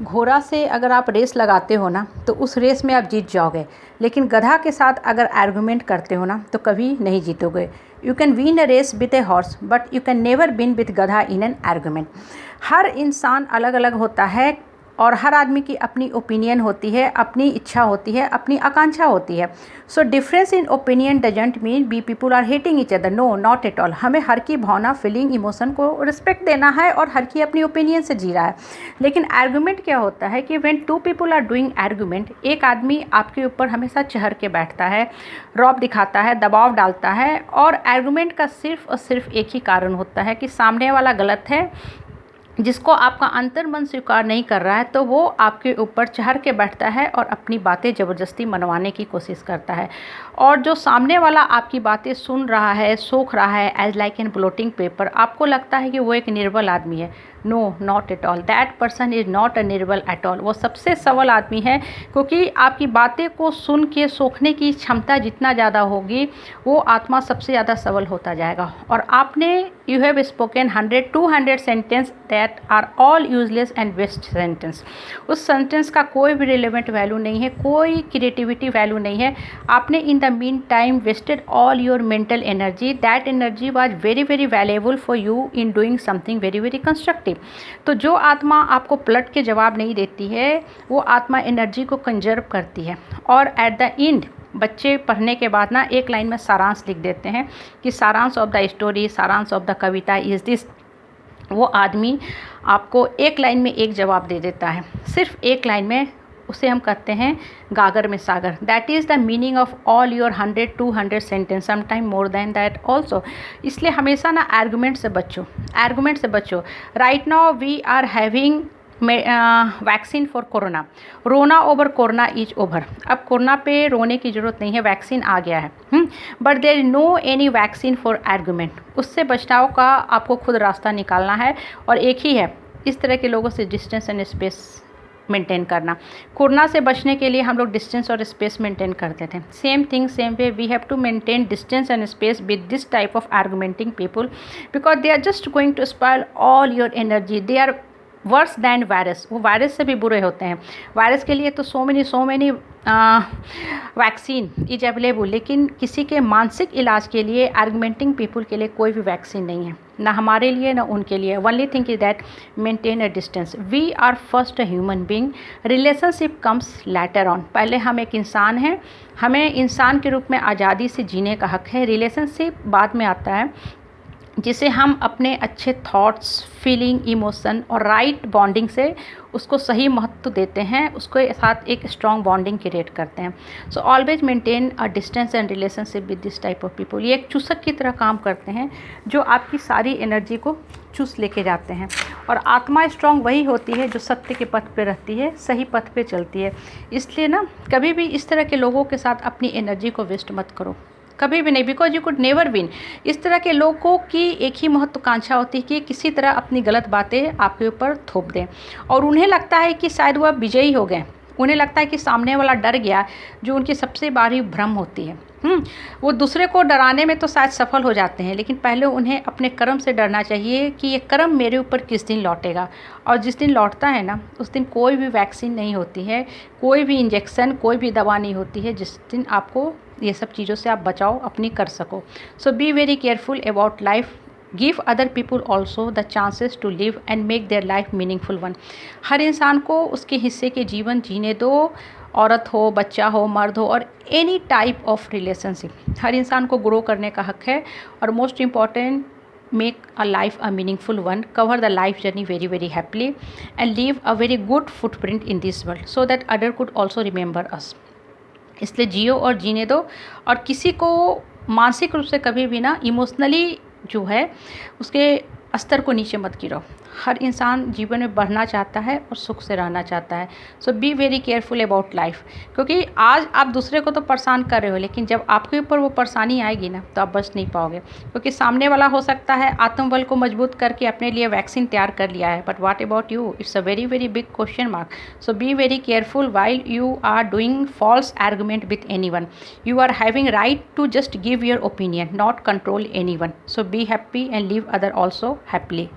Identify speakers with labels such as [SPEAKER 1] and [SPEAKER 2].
[SPEAKER 1] घोड़ा से अगर आप रेस लगाते हो ना तो उस रेस में आप जीत जाओगे, लेकिन गधा के साथ अगर आर्गुमेंट करते हो ना तो कभी नहीं जीतोगे। You can win a race with a horse but you can never win with गधा इन एन आर्गुमेंट। हर इंसान अलग अलग होता है और हर आदमी की अपनी ओपिनियन होती है, अपनी इच्छा होती है, अपनी आकांक्षा होती है। So difference in opinion doesn't mean be people are hating each other, no not at all. हमें हर की भावना, फीलिंग, इमोशन को रिस्पेक्ट देना है और हर की अपनी ओपिनियन से जी रहा है। लेकिन आर्गूमेंट क्या होता है कि when two people are doing argument, एक आदमी आपके ऊपर हमेशा चढ़ के बैठता है, रौब दिखाता है, दबाव डालता है, और आर्गूमेंट का सिर्फ और सिर्फ एक ही कारण होता है कि सामने वाला गलत है, जिसको आपका अंतर्मन स्वीकार नहीं कर रहा है, तो वो आपके ऊपर चढ़ के बैठता है और अपनी बातें ज़बरदस्ती मनवाने की कोशिश करता है। और जो सामने वाला आपकी बातें सुन रहा है, सोख रहा है as like an blotting paper, आपको लगता है कि वो एक निर्बल आदमी है। No, not at all, that person is not a निर्बल एट ऑल। वो सबसे सबल आदमी है, क्योंकि आपकी बातें को सुन के सोखने की क्षमता जितना ज़्यादा होगी, वो आत्मा सबसे ज़्यादा सबल होता जाएगा। और आपने you have spoken 100-200 sentence that are all useless and waste sentence. उस सेंटेंस का कोई भी रिलेवेंट वैल्यू नहीं है, कोई क्रिएटिविटी वैल्यू नहीं है। आपने in the meantime wasted all your mental energy, that energy was very very valuable for you in doing something very very constructive. तो जो आत्मा आपको पलट के जवाब नहीं देती है, वो आत्मा एनर्जी को कंजर्व करती है। और एट द एंड बच्चे पढ़ने के बाद ना एक लाइन में सारांश लिख देते हैं कि सारांश ऑफ द स्टोरी, सारांश of the Kavita is this. वो आदमी आपको एक लाइन में एक जवाब दे देता है, सिर्फ एक लाइन में। उसे हम कहते हैं गागर में सागर। That is the meaning of all your 100-200 sentence, sometime more than that also. इसलिए हमेशा ना आर्गूमेंट से बचो, आर्गूमेंट से बचो। Right now we are having vaccine for corona. रोना ओवर कोरोना इज ओवर। अब कोरोना पे रोने की ज़रूरत नहीं है, वैक्सीन आ गया है। But there is no any vaccine for argument. उससे बचाव का आपको खुद रास्ता निकालना है, और एक ही है, इस तरह के लोगों से डिस्टेंस एंड स्पेस मेंटेन करना। कोरोना से बचने के लिए हम लोग डिस्टेंस और स्पेस मेंटेन करते थे। Same thing same way we have to maintain distance and space with this type of arguementing people, because they are just going to spoil all your energy. They are worse than virus. वो virus से भी बुरे होते हैं। Virus के लिए तो so many vaccine is available, लेकिन किसी के मानसिक इलाज के लिए, आर्गुमेंटिंग पीपल के लिए कोई भी वैक्सीन नहीं है, ना हमारे लिए ना उनके लिए। Only thing is that maintain a distance. We are first a human being, relationship comes later on. पहले हम एक इंसान हैं, हमें इंसान के रूप में आज़ादी से जीने का हक है। रिलेशनशिप बाद में आता है, जिसे हम अपने अच्छे थॉट्स, फीलिंग, इमोशन और राइट बॉन्डिंग से उसको सही महत्व देते हैं, उसको साथ एक स्ट्रॉन्ग बॉन्डिंग क्रिएट करते हैं। So always maintain a distance and relationship with this type of people. ये एक चूसक की तरह काम करते हैं, जो आपकी सारी एनर्जी को चूस लेके जाते हैं। और आत्मा स्ट्रॉन्ग वही होती है जो सत्य के पथ पे रहती है, सही पथ पे चलती है। इसलिए ना कभी भी इस तरह के लोगों के साथ अपनी एनर्जी को वेस्ट मत करो, कभी भी नहीं, because you could never win. इस तरह के लोगों की एक ही महत्वाकांक्षा होती है कि किसी तरह अपनी गलत बातें आपके ऊपर थोप दें, और उन्हें लगता है कि शायद वह विजयी हो गए। उन्हें लगता है कि सामने वाला डर गया, जो उनकी सबसे बड़ी भ्रम होती है। वो दूसरे को डराने में तो शायद सफल हो जाते हैं, लेकिन पहले उन्हें अपने कर्म से डरना चाहिए कि ये कर्म मेरे ऊपर किस दिन लौटेगा। और जिस दिन लौटता है ना, उस दिन कोई भी वैक्सीन नहीं होती है, कोई भी इंजेक्शन, कोई भी दवा नहीं होती है, जिस दिन आपको ये सब चीज़ों से आप बचाव अपनी कर सको। So be very careful about life. Give other people also the chances to live and make their life meaningful one. हर इंसान को उसके हिस्से के जीवन जीने दो, औरत हो, बच्चा हो, मर्द हो, और एनी टाइप ऑफ रिलेशनशिप। हर इंसान को ग्रो करने का हक है। और most important, make a life a meaningful one, cover the life journey very very happily, and leave a very good footprint in this world so that other could also remember us. इसलिए जियो और जीने दो, और किसी को मानसिक रूप से कभी भी ना इमोशनली जो है उसके स्तर को नीचे मत गिराओ। हर इंसान जीवन में बढ़ना चाहता है और सुख से रहना चाहता है। So be very careful about life, क्योंकि आज आप दूसरे को तो परेशान कर रहे हो, लेकिन जब आपके ऊपर वो परेशानी आएगी ना, तो आप बच नहीं पाओगे। क्योंकि सामने वाला हो सकता है आत्मबल को मजबूत करके अपने लिए वैक्सीन तैयार कर लिया है, but what about you? It's a very very big question mark. So be very careful while you are doing false argument with anyone. You are having right to just give your opinion, not control anyone. So be happy and leave other also happily.